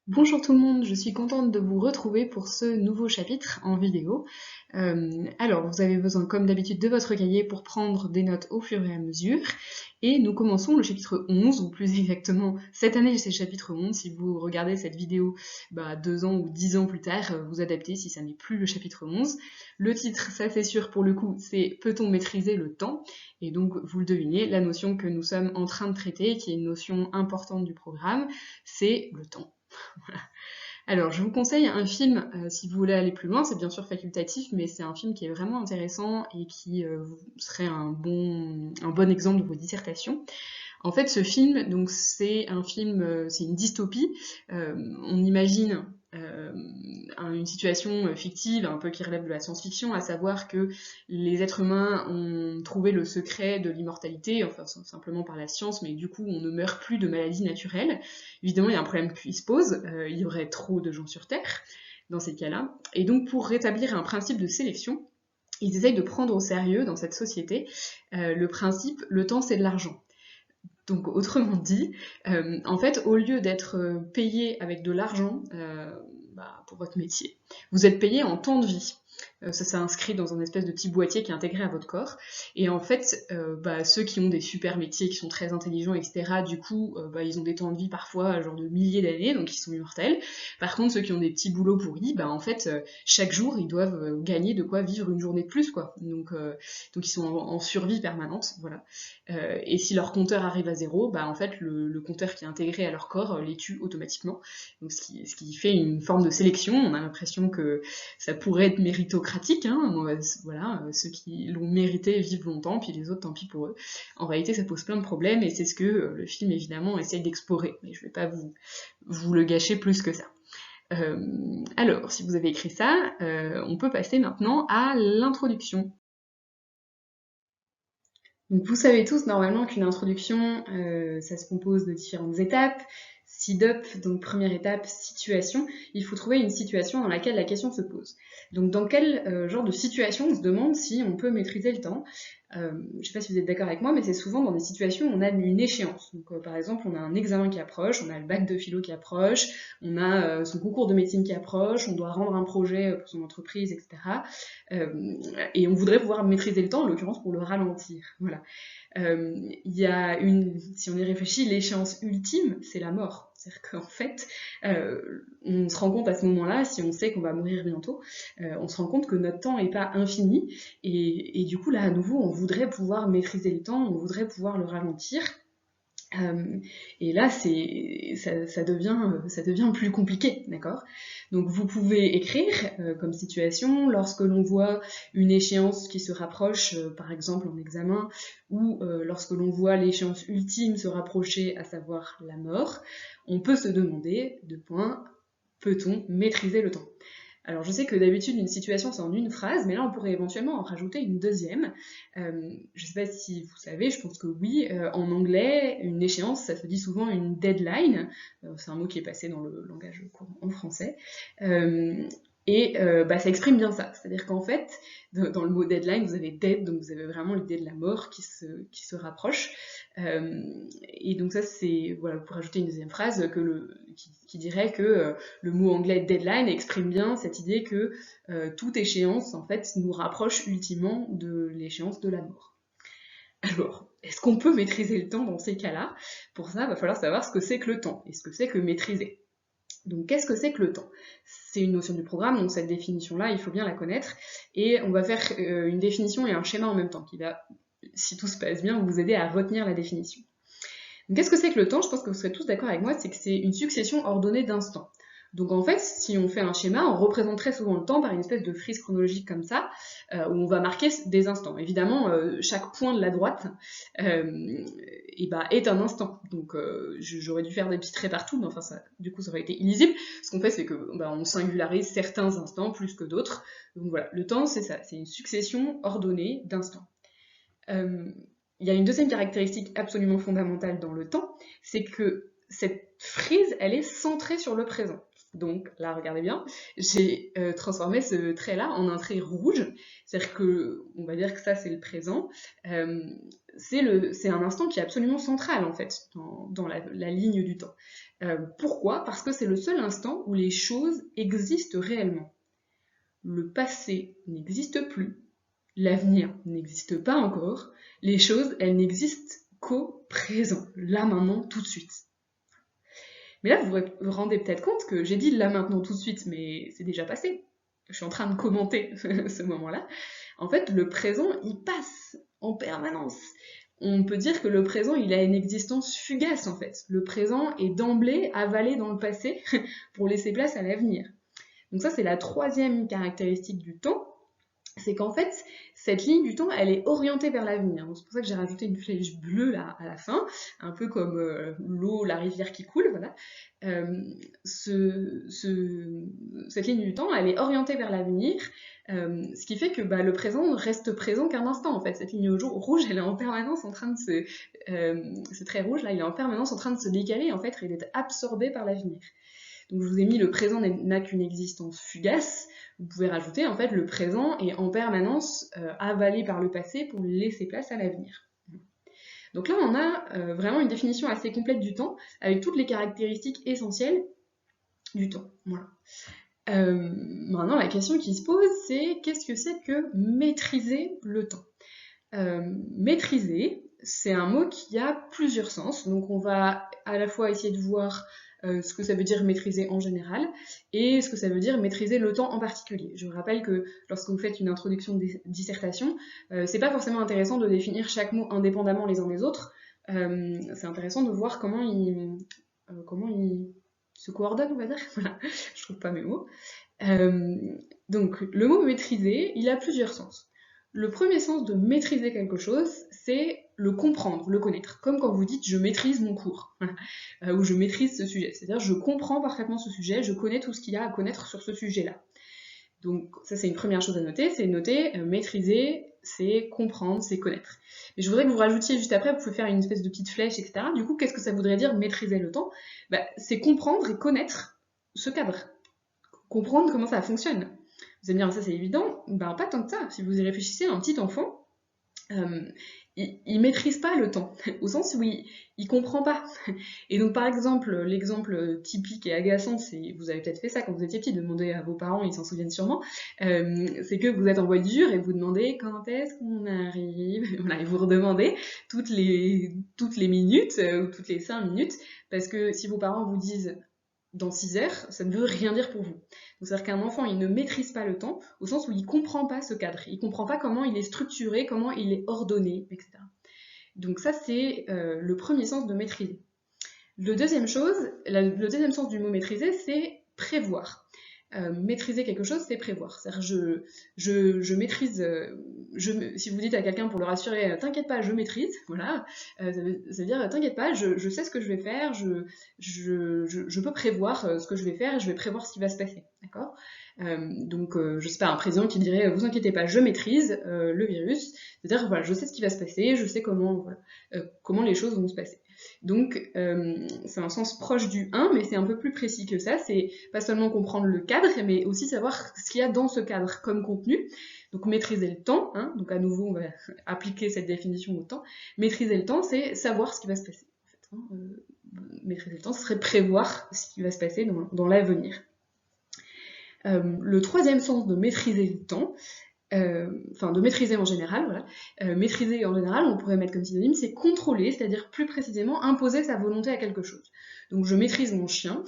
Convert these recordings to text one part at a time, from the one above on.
Bonjour tout le monde, je suis contente de vous retrouver pour ce nouveau chapitre en vidéo. Alors, vous avez besoin, comme d'habitude, de votre cahier pour prendre des notes au fur et à mesure. Et nous commençons le chapitre 11, ou plus exactement, cette année c'est le chapitre 11. Si vous regardez cette vidéo 2 ans ou 10 ans plus tard, vous adaptez si ça n'est plus le chapitre 11. Le titre, ça c'est sûr pour le coup, c'est «Peut-on maîtriser le temps?» Et donc, vous le devinez, la notion que nous sommes en train de traiter, qui est une notion importante du programme, c'est le temps. Alors, je vous conseille un film, si vous voulez aller plus loin, c'est bien sûr facultatif, mais c'est un film qui est vraiment intéressant et qui serait un bon exemple de vos dissertations. En fait, ce film, donc c'est un film, c'est une dystopie. On imagine une situation fictive, un peu qui relève de la science-fiction, à savoir que les êtres humains ont trouvé le secret de l'immortalité, enfin simplement par la science, mais du coup on ne meurt plus de maladies naturelles. Évidemment, il y a un problème qui se pose, il y aurait trop de gens sur Terre dans ces cas-là. Et donc pour rétablir un principe de sélection, ils essayent de prendre au sérieux dans cette société le principe « le temps c'est de l'argent ». Donc autrement dit, en fait, au lieu d'être payé avec de l'argent pour votre métier, vous êtes payé en temps de vie. Ça s'est inscrit dans un espèce de petit boîtier qui est intégré à votre corps. Et en fait, ceux qui ont des super métiers, qui sont très intelligents, etc., du coup, ils ont des temps de vie parfois genre de milliers d'années, donc ils sont immortels. Par contre, ceux qui ont des petits boulots pourris, en fait, chaque jour, ils doivent gagner de quoi vivre une journée de plus, quoi. Donc ils sont en survie permanente, voilà. Et si leur compteur arrive à zéro, en fait, le compteur qui est intégré à leur corps les tue automatiquement. Donc ce qui fait une forme de sélection. On a l'impression que ça pourrait être méritocratique, hein, voilà, ceux qui l'ont mérité vivent longtemps, puis les autres, tant pis pour eux. En réalité, ça pose plein de problèmes, et c'est ce que le film, évidemment, essaye d'explorer. Mais je vais pas vous le gâcher plus que ça. Alors, si vous avez écrit ça, on peut passer maintenant à l'introduction. Donc vous savez tous normalement qu'une introduction, ça se compose de différentes étapes. SIDUP, donc première étape, situation. Il faut trouver une situation dans laquelle la question se pose. Donc dans quel genre de situation on se demande si on peut maîtriser le temps? Je ne sais pas si vous êtes d'accord avec moi, mais c'est souvent dans des situations où on a une échéance. Donc par exemple, on a un examen qui approche, on a le bac de philo qui approche, on a son concours de médecine qui approche, on doit rendre un projet pour son entreprise, etc. Et on voudrait pouvoir maîtriser le temps, en l'occurrence pour le ralentir. Voilà. Si on y réfléchit, l'échéance ultime, c'est la mort. C'est-à-dire qu'en fait, on se rend compte à ce moment-là, si on sait qu'on va mourir bientôt, on se rend compte que notre temps n'est pas infini, et du coup, là, à nouveau, on voudrait pouvoir maîtriser le temps, on voudrait pouvoir le ralentir, et là, ça devient plus compliqué, d'accord? Donc vous pouvez écrire comme situation, lorsque l'on voit une échéance qui se rapproche, par exemple en examen, ou lorsque l'on voit l'échéance ultime se rapprocher, à savoir la mort, on peut se demander, peut-on maîtriser le temps? Alors je sais que d'habitude une situation c'est en une phrase, mais là on pourrait éventuellement en rajouter une deuxième. Je sais pas si vous savez, je pense que oui, en anglais, une échéance, ça se dit souvent une deadline. C'est un mot qui est passé dans le langage courant en français. Ça exprime bien ça. C'est-à-dire qu'en fait, dans le mot deadline, vous avez dead, donc vous avez vraiment l'idée de la mort qui se rapproche. Et donc ça, c'est, voilà, pour ajouter une deuxième phrase, qui dirait que le mot anglais deadline exprime bien cette idée que toute échéance, en fait, nous rapproche ultimement de l'échéance de la mort. Alors, est-ce qu'on peut maîtriser le temps dans ces cas-là? Pour ça, il va falloir savoir ce que c'est que le temps et ce que c'est que maîtriser. Donc, qu'est-ce que c'est que le temps? C'est une notion du programme, donc cette définition-là, il faut bien la connaître. Et on va faire une définition et un schéma en même temps, qui va, si tout se passe bien, vous aider à retenir la définition. Donc, qu'est-ce que c'est que le temps? Je pense que vous serez tous d'accord avec moi, c'est que c'est une succession ordonnée d'instants. Donc en fait, si on fait un schéma, on représente très souvent le temps par une espèce de frise chronologique comme ça, où on va marquer des instants. Évidemment, chaque point de la droite est un instant. Donc j'aurais dû faire des petits traits partout, mais enfin du coup ça aurait été illisible. Ce qu'on fait, c'est que on singularise certains instants plus que d'autres. Donc voilà, le temps c'est ça, c'est une succession ordonnée d'instants. Il y a une deuxième caractéristique absolument fondamentale dans le temps, c'est que cette frise, elle est centrée sur le présent. Donc là, regardez bien, j'ai transformé ce trait-là en un trait rouge, c'est-à-dire que, on va dire que ça c'est le présent, c'est un instant qui est absolument central en fait dans la ligne du temps. Pourquoi? Parce que c'est le seul instant où les choses existent réellement. Le passé n'existe plus, l'avenir n'existe pas encore, les choses, elles n'existent qu'au présent, là, maintenant, tout de suite. Mais là, vous vous rendez peut-être compte que j'ai dit là, maintenant, tout de suite, mais c'est déjà passé. Je suis en train de commenter ce moment-là. En fait, le présent, il passe en permanence. On peut dire que le présent, il a une existence fugace, en fait. Le présent est d'emblée avalé dans le passé pour laisser place à l'avenir. Donc ça, c'est la troisième caractéristique du temps, c'est qu'en fait, cette ligne du temps, elle est orientée vers l'avenir. C'est pour ça que j'ai rajouté une flèche bleue là, à la fin, un peu comme l'eau, la rivière qui coule, voilà. Cette ligne du temps, elle est orientée vers l'avenir, ce qui fait que le présent reste présent qu'un instant, en fait. Cette ligne rouge, elle est en permanence en train de se... ce trait rouge, là, il est en permanence en train de se décaler, en fait, et d'être absorbé par l'avenir. Donc je vous ai mis le présent n'a qu'une existence fugace. Vous pouvez rajouter, en fait, le présent est en permanence avalé par le passé pour laisser place à l'avenir. Donc là, on a vraiment une définition assez complète du temps, avec toutes les caractéristiques essentielles du temps. Voilà. Maintenant, la question qui se pose, c'est qu'est-ce que c'est que maîtriser le temps? Maîtriser, c'est un mot qui a plusieurs sens, donc on va à la fois essayer de voir ce que ça veut dire maîtriser en général, et ce que ça veut dire maîtriser le temps en particulier. Je vous rappelle que lorsque vous faites une introduction de dissertation, c'est pas forcément intéressant de définir chaque mot indépendamment les uns des autres, c'est intéressant de voir comment ils se coordonnent, on va dire. Voilà, je trouve pas mes mots. Donc le mot maîtriser, il a plusieurs sens. Le premier sens de maîtriser quelque chose, c'est le comprendre, le connaître. Comme quand vous dites « je maîtrise mon cours » ou « je maîtrise ce sujet ». C'est-à-dire je comprends parfaitement ce sujet, je connais tout ce qu'il y a à connaître sur ce sujet-là. Donc ça, c'est une première chose à noter, c'est noter maîtriser, c'est comprendre, c'est connaître. Mais je voudrais que vous rajoutiez juste après, vous pouvez faire une espèce de petite flèche, etc. Du coup, qu'est-ce que ça voudrait dire maîtriser le temps? C'est comprendre et connaître ce cadre. Comprendre comment ça fonctionne. Vous allez me dire, ça c'est évident, pas tant que ça. Si vous y réfléchissez, un petit enfant, il maîtrise pas le temps, au sens où il comprend pas. Et donc par exemple, l'exemple typique et agaçant, c'est, vous avez peut-être fait ça quand vous étiez petit, demandez à vos parents, ils s'en souviennent sûrement, c'est que vous êtes en voiture et vous demandez quand est-ce qu'on arrive, voilà, et vous redemandez toutes les minutes, ou toutes les 5 minutes, parce que si vos parents vous disent dans 6 heures, ça ne veut rien dire pour vous. Donc c'est-à-dire qu'un enfant, il ne maîtrise pas le temps, au sens où il ne comprend pas ce cadre, il ne comprend pas comment il est structuré, comment il est ordonné, etc. Donc ça, c'est le premier sens de maîtriser. Le deuxième sens du mot maîtriser, c'est prévoir. Maîtriser quelque chose, c'est prévoir. C'est-à-dire je maîtrise, si vous dites à quelqu'un pour le rassurer, t'inquiète pas, je maîtrise, voilà, ça veut dire t'inquiète pas, je sais ce que je vais faire, je peux prévoir ce que je vais faire et je vais prévoir ce qui va se passer, d'accord? Donc, je sais pas, un président qui dirait vous inquiétez pas, je maîtrise le virus, c'est-à-dire voilà, je sais ce qui va se passer, je sais comment les choses vont se passer. Donc, c'est un sens proche du 1, mais c'est un peu plus précis que ça. C'est pas seulement comprendre le cadre, mais aussi savoir ce qu'il y a dans ce cadre comme contenu. Donc, maîtriser le temps, hein, donc à nouveau, on va appliquer cette définition au temps. Maîtriser le temps, c'est savoir ce qui va se passer. En fait, hein. Maîtriser le temps, ce serait prévoir ce qui va se passer dans l'avenir. Le troisième sens de maîtriser le temps, de maîtriser en général, voilà. Maîtriser en général, on pourrait mettre comme synonyme, c'est contrôler, c'est-à-dire plus précisément imposer sa volonté à quelque chose. Donc je maîtrise mon chien,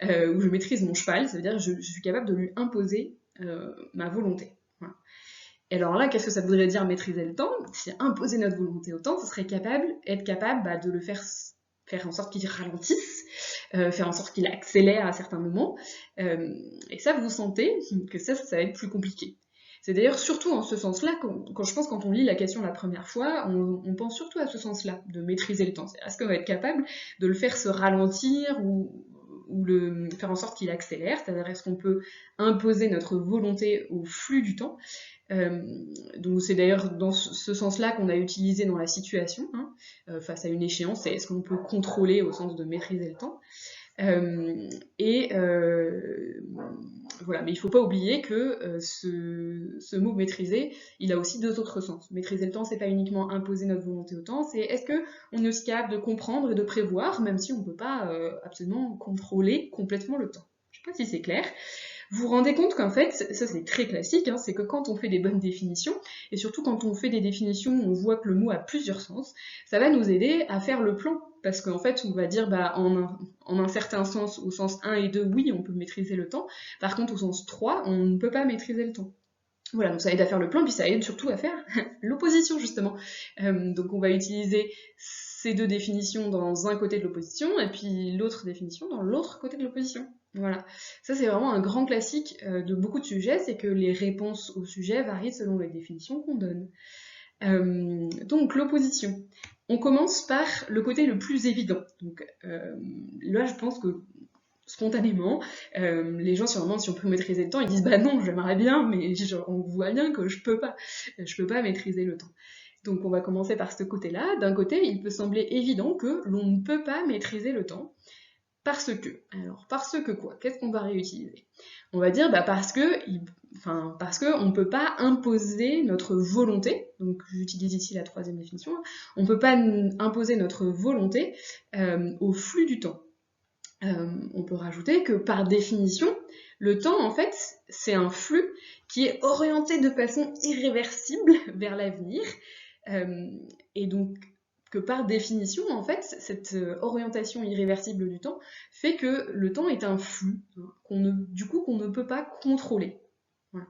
ou je maîtrise mon cheval, ça veut dire que je suis capable de lui imposer ma volonté. Voilà. Et alors là, qu'est-ce que ça voudrait dire maîtriser le temps? Si imposer notre volonté au temps, ce serait être capable de le faire en sorte qu'il ralentisse, faire en sorte qu'il accélère à certains moments. Et ça, vous sentez que ça va être plus compliqué. C'est d'ailleurs surtout en ce sens-là, quand on lit la question la première fois, on pense surtout à ce sens-là, de maîtriser le temps. Est-ce qu'on va être capable de le faire se ralentir ou le faire en sorte qu'il accélère? C'est-à-dire, est-ce qu'on peut imposer notre volonté au flux du temps? Donc c'est d'ailleurs dans ce sens-là qu'on a utilisé dans la situation, hein, face à une échéance, c'est est-ce qu'on peut contrôler au sens de maîtriser le temps. Voilà, mais il ne faut pas oublier que ce mot maîtriser, il a aussi deux autres sens. Maîtriser le temps, c'est pas uniquement imposer notre volonté au temps, c'est est-ce qu'on est aussi capable de comprendre et de prévoir, même si on ne peut pas absolument contrôler complètement le temps. Je ne sais pas si c'est clair. Vous vous rendez compte qu'en fait, ça c'est très classique, hein, c'est que quand on fait des bonnes définitions, et surtout quand on fait des définitions où on voit que le mot a plusieurs sens, ça va nous aider à faire le plan. Parce qu'en fait, on va dire en un certain sens, au sens 1 et 2, oui, on peut maîtriser le temps. Par contre, au sens 3, on ne peut pas maîtriser le temps. Voilà, donc ça aide à faire le plan, puis ça aide surtout à faire l'opposition, justement. Donc on va utiliser ces deux définitions dans un côté de l'opposition, et puis l'autre définition dans l'autre côté de l'opposition. Voilà. Ça, c'est vraiment un grand classique de beaucoup de sujets, c'est que les réponses au sujet varient selon les définitions qu'on donne. Donc, l'opposition. On commence par le côté le plus évident. Donc, là, je pense que spontanément, les gens se demandent si on peut maîtriser le temps, ils disent bah non, j'aimerais bien, mais on voit bien que je peux pas maîtriser le temps. Donc on va commencer par ce côté-là. D'un côté, il peut sembler évident que l'on ne peut pas maîtriser le temps, parce que. Alors, parce que quoi? Qu'est-ce qu'on va réutiliser? On va dire parce que on ne peut pas imposer notre volonté, donc j'utilise ici la troisième définition, on ne peut pas imposer notre volonté au flux du temps. On peut rajouter que par définition, le temps, en fait, c'est un flux qui est orienté de façon irréversible vers l'avenir, et donc que par définition, en fait, cette orientation irréversible du temps fait que le temps est un flux, qu'on ne peut pas contrôler. Voilà.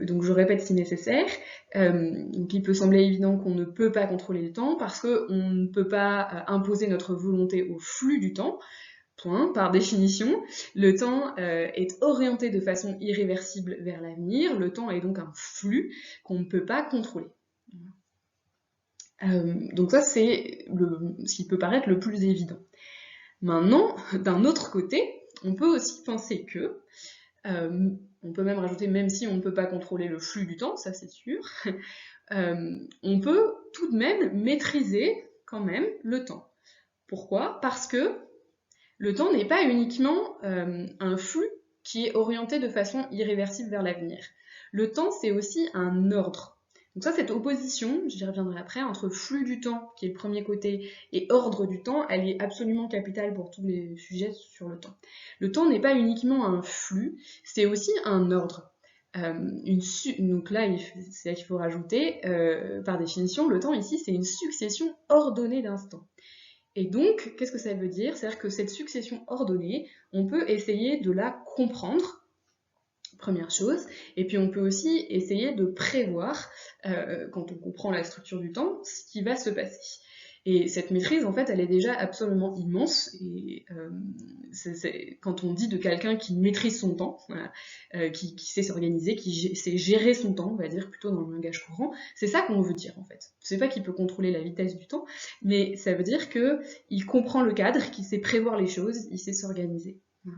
Donc je répète si nécessaire, donc il peut sembler évident qu'on ne peut pas contrôler le temps parce qu'on ne peut pas imposer notre volonté au flux du temps. Point. Par définition, le temps est orienté de façon irréversible vers l'avenir, le temps est donc un flux qu'on ne peut pas contrôler. Donc ça c'est ce qui peut paraître le plus évident. Maintenant, d'un autre côté, on peut aussi penser que, on peut même rajouter même si on ne peut pas contrôler le flux du temps, ça c'est sûr, on peut tout de même maîtriser quand même le temps. Pourquoi? Parce que le temps n'est pas uniquement un flux qui est orienté de façon irréversible vers l'avenir. Le temps, c'est aussi un ordre. Donc ça, cette opposition, j'y reviendrai après, entre flux du temps, qui est le premier côté, et ordre du temps, elle est absolument capitale pour tous les sujets sur le temps. Le temps n'est pas uniquement un flux, c'est aussi un ordre. Donc là, c'est là qu'il faut rajouter, par définition, le temps ici, c'est une succession ordonnée d'instants. Et donc, qu'est-ce que ça veut dire? C'est-à-dire que cette succession ordonnée, on peut essayer de la comprendre, première chose, et puis on peut aussi essayer de prévoir, quand on comprend la structure du temps, ce qui va se passer. Et cette maîtrise, en fait, elle est déjà absolument immense, et quand on dit de quelqu'un qui maîtrise son temps, voilà, qui sait s'organiser, qui sait gérer son temps, on va dire plutôt dans le langage courant, c'est ça qu'on veut dire, en fait. C'est pas qu'il peut contrôler la vitesse du temps, mais ça veut dire qu'il comprend le cadre, qu'il sait prévoir les choses, il sait s'organiser. Voilà.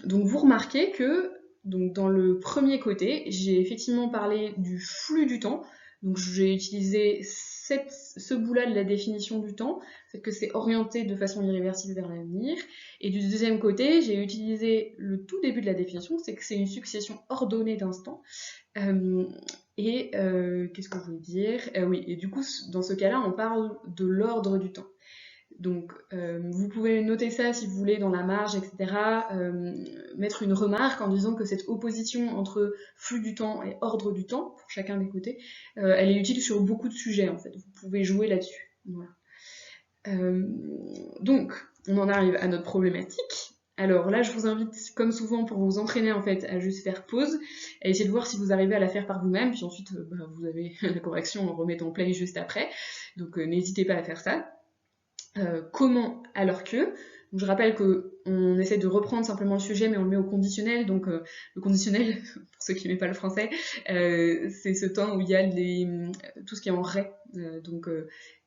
Donc vous remarquez que donc dans le premier côté, j'ai effectivement parlé du flux du temps, donc j'ai utilisé ce bout-là de la définition du temps, c'est que c'est orienté de façon irréversible vers l'avenir, et du deuxième côté, j'ai utilisé le tout début de la définition, c'est que c'est une succession ordonnée d'instants, qu'est-ce que je voulais dire? Oui, et du coup, dans ce cas-là, on parle de l'ordre du temps. Donc, vous pouvez noter ça si vous voulez dans la marge, etc. Mettre une remarque en disant que cette opposition entre flux du temps et ordre du temps, pour chacun des côtés, elle est utile sur beaucoup de sujets, en fait. Vous pouvez jouer là-dessus. Voilà. Donc, on en arrive à notre problématique. Alors là, je vous invite, comme souvent, pour vous entraîner, en fait, à juste faire pause, à essayer de voir si vous arrivez à la faire par vous-même, puis ensuite, vous avez la correction en remettant play juste après. Donc, n'hésitez pas à faire ça. Comment alors que, je rappelle qu'on essaie de reprendre simplement le sujet mais on le met au conditionnel, donc le conditionnel, pour ceux qui n'aiment pas le français, c'est ce temps où il y a tout ce qui est en ré, donc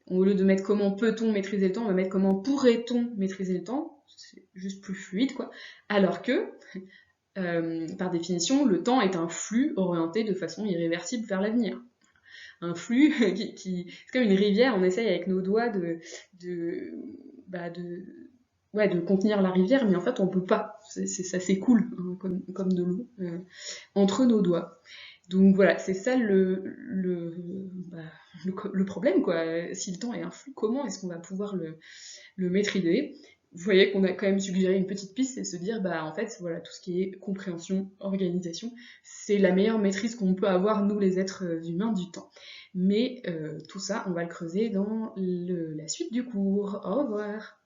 au lieu de mettre comment peut-on maîtriser le temps, on va mettre comment pourrait-on maîtriser le temps, c'est juste plus fluide quoi, alors que par définition le temps est un flux orienté de façon irréversible vers l'avenir. Un flux c'est comme une rivière, on essaye avec nos doigts de ouais, de contenir la rivière, mais en fait on peut pas. Ça s'écoule hein, comme de l'eau entre nos doigts. Donc voilà, c'est ça bah, le problème, quoi. Si le temps est un flux, comment est-ce qu'on va pouvoir le maîtriser? Vous voyez qu'on a quand même suggéré une petite piste, c'est se dire, bah en fait, voilà, tout ce qui est compréhension, organisation, c'est la meilleure maîtrise qu'on peut avoir, nous les êtres humains, du temps. Mais tout ça, on va le creuser dans la suite du cours. Au revoir!